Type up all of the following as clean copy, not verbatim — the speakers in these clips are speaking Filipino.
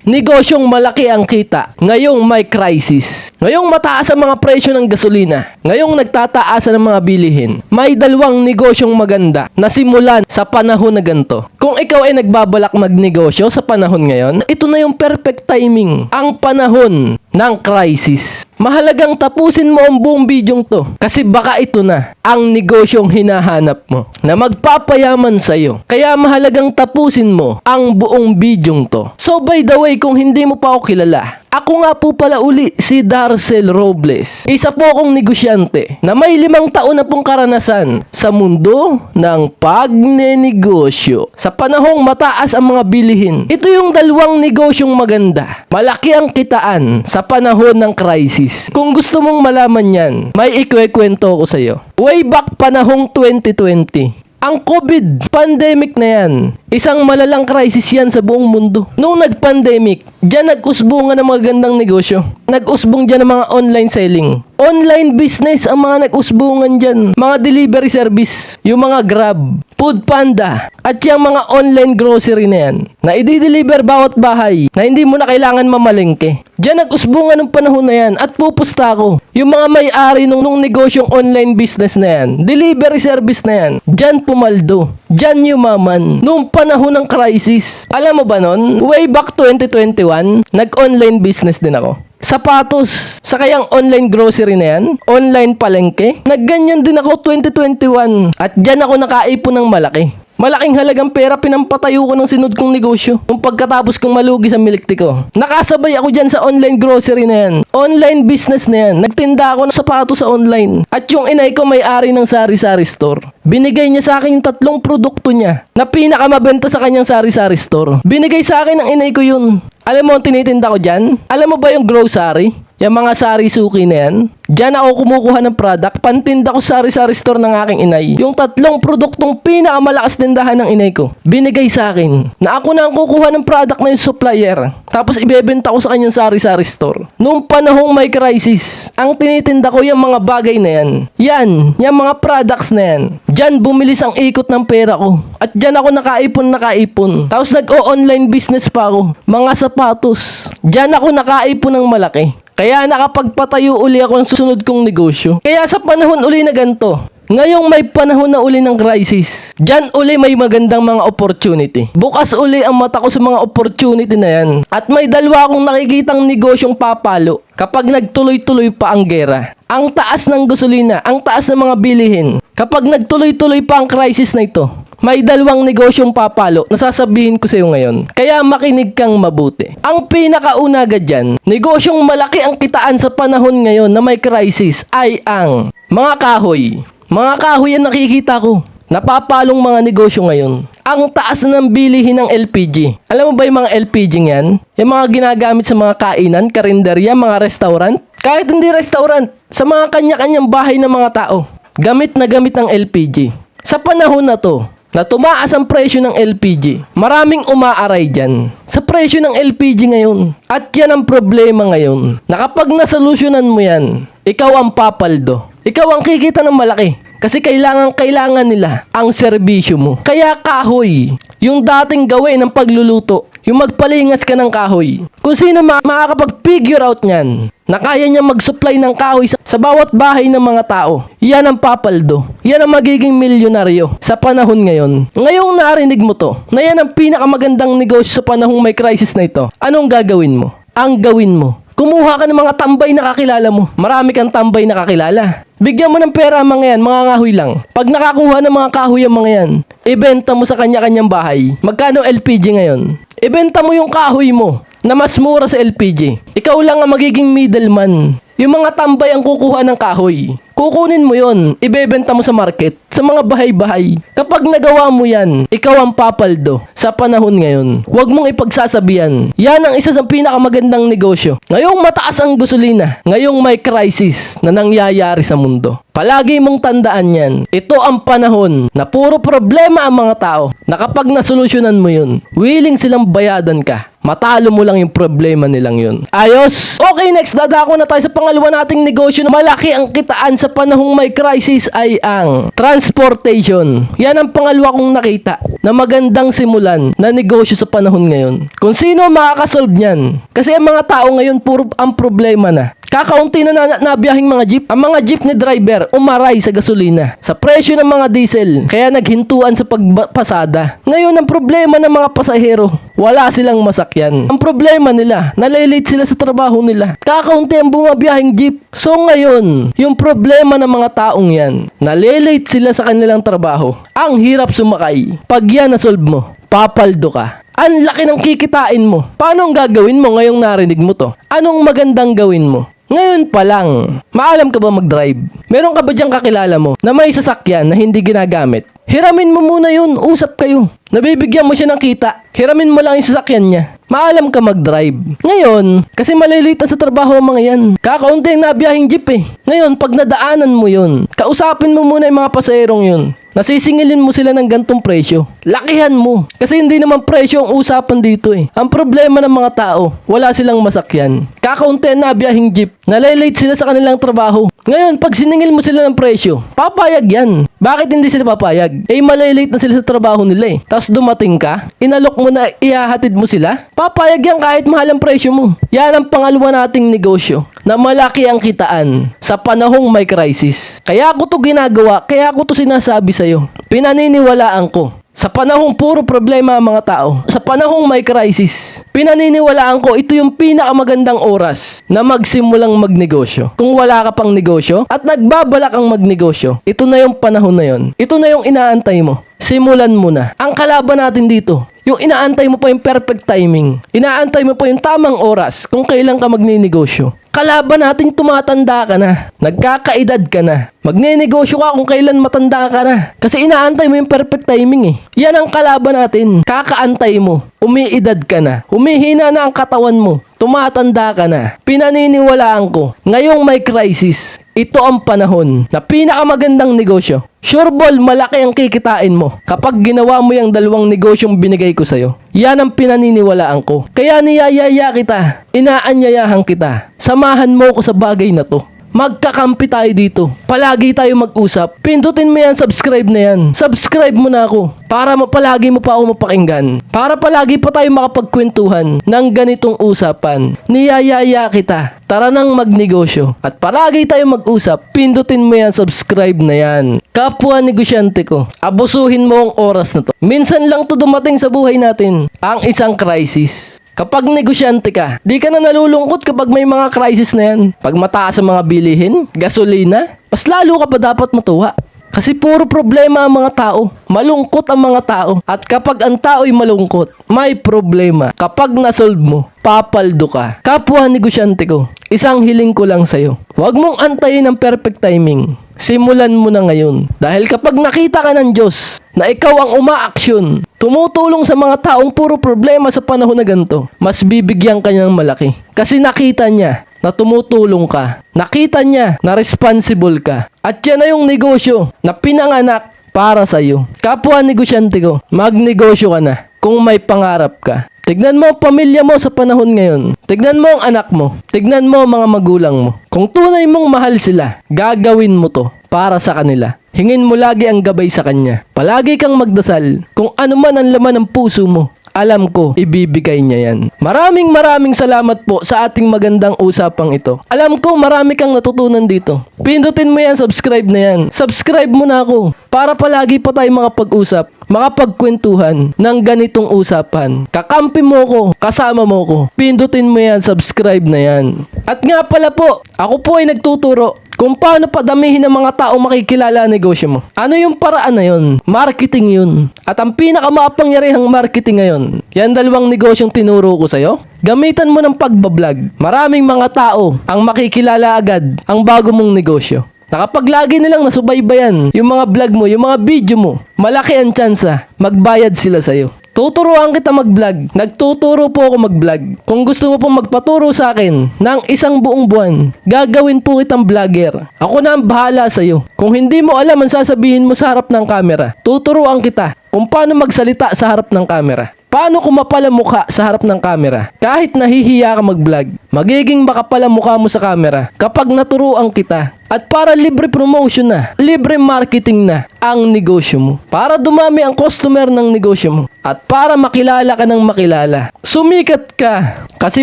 Negosyong malaki ang kita, ngayong may crisis. Ngayong mataas ang mga presyo ng gasolina, ngayong nagtataasan ang mga bilihin, may dalawang negosyong maganda na simulan sa panahon na ganito. Kung ikaw ay nagbabalak magnegosyo sa panahon ngayon, ito na yung perfect timing, ang panahon ng crisis. Mahalagang tapusin mo ang buong bidyong to kasi baka ito na ang negosyong hinahanap mo na magpapayaman sa'yo. Kaya mahalagang tapusin mo ang buong bidyong to. So by the way, kung hindi mo pa ako kilala, ako nga po pala uli si Darcel Robles. Isa po akong negosyante na may 5 taon na pong karanasan sa mundo ng pagnenegosyo. Sa panahong mataas ang mga bilihin, ito yung dalawang negosyong maganda. Malaki ang kitaan sa panahon ng crisis. Kung gusto mong malaman yan, may ikwekwento ko sa iyo. Way back panahong 2020. Ang COVID pandemic na yan, isang malalang crisis yan sa buong mundo. Noong nag-pandemic, dyan nag-usbungan ng mga gandang negosyo. Nag-usbong dyan ng mga online selling. Online business ang mga nag-usbungan dyan. Mga delivery service, yung mga Grab, Food Panda, at yung mga online grocery na yan, na i-deliver bawat bahay, na hindi mo na kailangan mamalengke. Diyan nag-usbungan ng panahon na yan at pupusta ko. Yung mga may-ari nung negosyong online business na yan, delivery service na yan, diyan pumaldo. Diyan yumaman. Noong panahon ng crisis. Alam mo ba nun? Way back 2021, nag-online business din ako. Sapatos, sa kayang online grocery na yan, online palengke, nagganyan din ako 2021 at dyan ako nakaipon ng malaki. Malaking halagang pera pinampatayo ko ng sinod kong negosyo. Nung pagkatapos kong malugi sa milk tea ko, nakasabay ako dyan sa online grocery na yan. Online business na yan. Nagtinda ako ng sapatos sa online. At yung inay ko may-ari ng sari-sari store. Binigay niya sa akin yung 3 produkto niya na pinakamabenta sa kanyang sari-sari store. Binigay sa akin ng inay ko yun. Alam mo ang tinitinda ko dyan? Alam mo ba yung grocery? Yung mga sari-suki na yan? Diyan ako kumukuha ng product, pantinda ko sa sari-sari store ng aking inay. Yung 3 produktong pinakamalakas tindahan ng inay ko, binigay sa akin. Na ako na ang kukuha ng product na yung supplier. Tapos ibebenta ko sa kanyang sari-sari store. Noong panahong may crisis, ang tinitinda ko yung mga bagay na yan. Yung mga products na yan. Diyan bumilis ang ikot ng pera ko. At diyan ako nakaipon. Tapos nag-o-online business pa ako. Mga sapatos. Diyan ako nakaipon ng malaki. Kaya nakapagpatayo uli ako ng susunod kong negosyo. Kaya sa panahon uli na ganito, ngayong may panahon na uli ng crisis, dyan uli may magandang mga opportunity. Bukas uli ang mata ko sa mga opportunity na yan. At may dalawa akong nakikitang negosyong papalo kapag nagtuloy-tuloy pa ang gera. Ang taas ng gasolina, ang taas ng mga bilihin. Kapag nagtuloy-tuloy pa ang crisis na ito, may 2 negosyong papalo na sasabihin ko sa iyo ngayon. Kaya makinig kang mabuti. Ang pinakauna agad dyan, negosyong malaki ang kitaan sa panahon ngayon na may crisis ay ang mga kahoy. Mga kahoy ang nakikita ko. Napapalong mga negosyo ngayon. Ang taas ng bilihin ng LPG. Alam mo ba yung mga LPG yan? Yung mga ginagamit sa mga kainan, karinderya, mga restaurant. Kahit hindi restaurant, sa mga kanya-kanyang bahay ng mga tao. Gamit na gamit ng LPG. Sa panahon na to, na tumaas ang presyo ng LPG, maraming umaaray dyan sa presyo ng LPG ngayon. At yan ang problema ngayon, na kapag nasolusyonan mo yan, ikaw ang papaldo. Ikaw ang kikita ng malaki. Kasi kailangan nila ang serbisyo mo. Kaya kahoy, yung dating gawin ng pagluluto, yung magpalingas ka ng kahoy. Kung sino makakapag-figure out niyan, na kaya niya mag-supply ng kahoy sa bawat bahay ng mga tao, yan ang papaldo. Yan ang magiging milyonaryo sa panahon ngayon. Ngayong narinig mo to, na yan ang pinakamagandang negosyo sa panahong may crisis na ito, anong gagawin mo? Ang gawin mo, kumuha ka ng mga tambay na kakilala mo. Marami kang tambay na kakilala. Bigyan mo ng pera ang mga yan, mga kahoy lang. Pag nakakuha ng mga kahoy ang mga yan, ibenta mo sa kanya-kanyang bahay. Magkano LPG ngayon? Ibenta mo yung kahoy mo na mas mura sa LPG. Ikaw lang ang magiging middleman. Yung mga tambay ang kukuha ng kahoy. Kukunin mo yon, ibebenta mo sa market, sa mga bahay-bahay. Kapag nagawa mo yan, ikaw ang papaldo sa panahon ngayon. Huwag mong ipagsasabihan. Yan ang isa sa pinakamagandang negosyo. Ngayong mataas ang gasolina, ngayong may crisis na nangyayari sa mundo. Palagi mong tandaan yan. Ito ang panahon na puro problema ang mga tao, na kapag nasolusyonan mo yun, willing silang bayadan ka Matalo mo lang yung problema nilang yun. Ayos? Okay, next, dadako na tayo sa pangalawa nating negosyo na malaki ang kitaan sa panahong may crisis ay ang transportation. Yan ang pangalawa kong nakita na magandang simulan na negosyo sa panahon ngayon. Kung sino makakasolve niyan. Kasi ang mga tao ngayon puro ang problema na. Kakaunti na nabiyahing mga jeep. Ang mga jeepney driver umaray sa gasolina, sa presyo ng mga diesel, kaya naghintuan sa pagpasada. Ngayon ang problema ng mga pasahero, wala silang masakyan. Ang problema nila, nalilate sila sa trabaho nila. Kakaunti ang bumabiyahing jeep. So ngayon, yung problema ng mga taong yan, nalilate sila sa kanilang trabaho. Ang hirap sumakay. Pag yan nasolve mo, papaldo ka. Ang laki ng kikitain mo. Paano ang gagawin mo ngayong narinig mo to? Anong magandang gawin mo? Ngayon pa lang, maalam ka ba mag-drive? Meron ka ba diyang kakilala mo na may sasakyan na hindi ginagamit? Hiramin mo muna yun, usap kayo. Nabibigyan mo siya ng kita, hiramin mo lang yung sasakyan niya. Maalam ka mag-drive. Ngayon, kasi malilita sa trabaho ang mga yan. Kakaunti ang nabiyahing jeep eh. Ngayon, pag nadaanan mo yun, kausapin mo muna yung mga pasaherong yun. Nasisingilin mo sila ng gantong presyo. Lakihan mo. Kasi hindi naman presyo ang usapan dito eh. Ang problema ng mga tao, wala silang masakyan. Kakaunti na biyahing jeep. Nalilate sila sa kanilang trabaho. Ngayon, pag siningil mo sila ng presyo, papayag yan. Bakit hindi sila papayag? Eh, malilate na sila sa trabaho nila eh. Tapos dumating ka, inalok mo na ihahatid mo sila, papayag yan kahit mahal ang presyo mo. Yan ang pangalawa nating negosyo na malaki ang kitaan sa panahong may crisis. Kaya ako to ginagawa, kaya ako to sinasabi sa'yo. Pinaniniwalaan ko. Sa panahong puro problema ang mga tao, sa panahong may crisis, pinaniniwalaan ko ito yung pinakamagandang oras na magsimulang magnegosyo. Kung wala ka pang negosyo at nagbabalak ang magnegosyo, ito na yung panahon na yon. Ito na yung inaantay mo. Simulan mo na. Ang kalaban natin dito, yung inaantay mo pa yung perfect timing. Inaantay mo pa yung tamang oras kung kailan ka magninegosyo. Kalaban natin tumatanda ka na. Nagkakaedad ka na. Magnenegosyo ka kung kailan matanda ka na. Kasi inaantay mo yung perfect timing eh. Yan ang kalaban natin. Kakaantay mo. Umiidad ka na. Humihina na ang katawan mo. Tumatanda ka na. Pinaniniwalaan ko, ngayong may crisis, ito ang panahon na pinakamagandang negosyo. Sure ball, malaki ang kikitain mo kapag ginawa mo yung dalawang negosyong binigay ko sa'yo. Yan ang pinaniniwalaan ko. Kaya niyayaya kita, inaanyayahan kita. Samahan mo ko sa bagay na to. Magkakampi tayo dito. Palagi tayo mag-usap. Pindutin mo yan, subscribe na yan. Subscribe mo na ako para palagi mo pa ako mapakinggan. Para palagi pa tayo makapagkwentuhan ng ganitong usapan. Niyayaya kita. Tara nang magnegosyo. At palagi tayo mag-usap. Pindutin mo yan, subscribe na yan. Kapwa negosyante ko, abusuhin mo ang oras na to. Minsan lang to dumating sa buhay natin. Ang isang crisis. Kapag negosyante ka, di ka na nalulungkot kapag may mga crisis na yan. Pag mataas ang mga bilihin, gasolina, mas lalo ka pa dapat matuwa. Kasi puro problema ang mga tao. Malungkot ang mga tao. At kapag ang tao'y malungkot, may problema. Kapag nasolve mo, papaldo ka. Kapwa negosyante ko, isang hiling ko lang sa'yo. Huwag mong antayin ang perfect timing. Simulan mo na ngayon. Dahil kapag nakita ka ng Diyos na ikaw ang umaaksyon, tumutulong sa mga taong puro problema sa panahon na ganito, mas bibigyan ka niyang malaki. Kasi nakita niya na tumutulong ka. Nakita niya na responsible ka. At yan na yung negosyo na pinanganak para sa'yo. Kapwa negosyante ko, magnegosyo ka na kung may pangarap ka. Tignan mo ang pamilya mo sa panahon ngayon. Tignan mo ang anak mo. Tignan mo ang mga magulang mo. Kung tunay mong mahal sila, gagawin mo to para sa kanila. Hingin mo lagi ang gabay sa kanya. Palagi kang magdasal. Kung ano man ang laman ng puso mo, alam ko, ibibigay niya yan. Maraming salamat po sa ating magandang usapang ito. Alam ko, marami kang natutunan dito. Pindutin mo yan, subscribe na yan. Subscribe mo na ako para palagi pa tayo makapag-usap, makapagkwentuhan ng ganitong usapan. Kakampi mo ko, kasama mo ko. Pindutin mo yan, subscribe na yan. At nga pala po, ako po ay nagtuturo kung paano padamihin ng mga tao makikilala ang negosyo mo. Ano yung paraan na yun? Marketing yun. At ang pinakamakapangyarihang marketing ngayon, yan dalawang negosyong tinuro ko sa'yo. Gamitan mo ng pagbablog. Maraming mga tao ang makikilala agad ang bago mong negosyo. Nakapag lagi nilang nasubaybayan yung mga vlog mo, yung mga video mo, malaki ang tsansa, magbayad sila sa'yo. Tuturuan kita mag-vlog. Nagtuturo po ako mag-vlog. Kung gusto mo pong magpaturo sa akin ng isang buong buwan, gagawin po kitang vlogger. Ako na ang bahala sa'yo. Kung hindi mo alam ang sasabihin mo sa harap ng camera, tuturuan kita kung paano magsalita sa harap ng camera. Paano kung mapalamukha sa harap ng camera? Kahit nahihiya ka mag-vlog, magiging makapalamukha mo sa camera kapag naturuan kita. At para libre promotion na, libre marketing na ang negosyo mo. Para dumami ang customer ng negosyo mo. At para makilala ka ng makilala. Sumikat ka kasi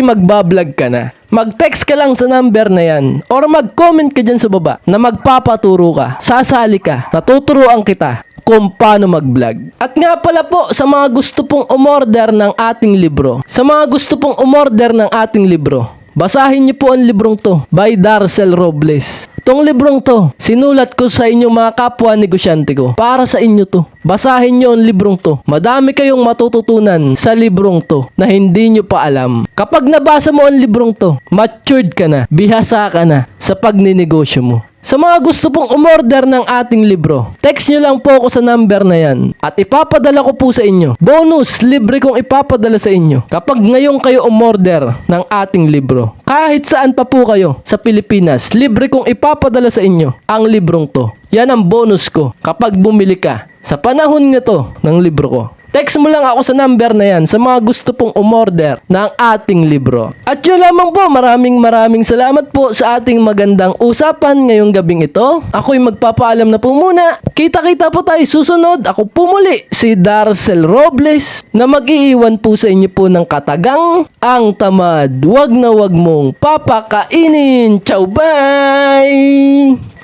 magbablog ka na. Mag-text ka lang sa number na yan or mag-comment ka dyan sa baba na magpapaturo ka, sasali ka, natuturuan kita kung paano mag-vlog. At nga pala po, sa mga gusto pong umorder ng ating libro, basahin niyo po ang librong to by Darcel Robles. Itong librong to, sinulat ko sa inyo mga kapwa negosyante ko. Para sa inyo to. Basahin niyo ang librong to. Madami kayong matututunan sa librong to na hindi niyo pa alam. Kapag nabasa mo ang librong to, matured ka na, bihasa ka na sa pagninegosyo mo. Sa mga gusto pong umorder ng ating libro, text nyo lang po ako sa number na yan at ipapadala ko po sa inyo. Bonus, libre kong ipapadala sa inyo kapag ngayon kayo umorder ng ating libro. Kahit saan pa po kayo sa Pilipinas, libre kong ipapadala sa inyo ang librong to. Yan ang bonus ko kapag bumili ka sa panahon nga to ng libro ko. Text mo lang ako sa number na yan sa mga gusto pong umorder ng ating libro. At yun lamang po, maraming salamat po sa ating magandang usapan ngayong gabing ito. Ako'y magpapaalam na po muna. Kita-kita po tayo susunod. Ako po muli, si Darcel Robles, na mag-iiwan po sa inyo po ng katagang ang tamad. Wag na wag mong papakainin. Ciao, bye!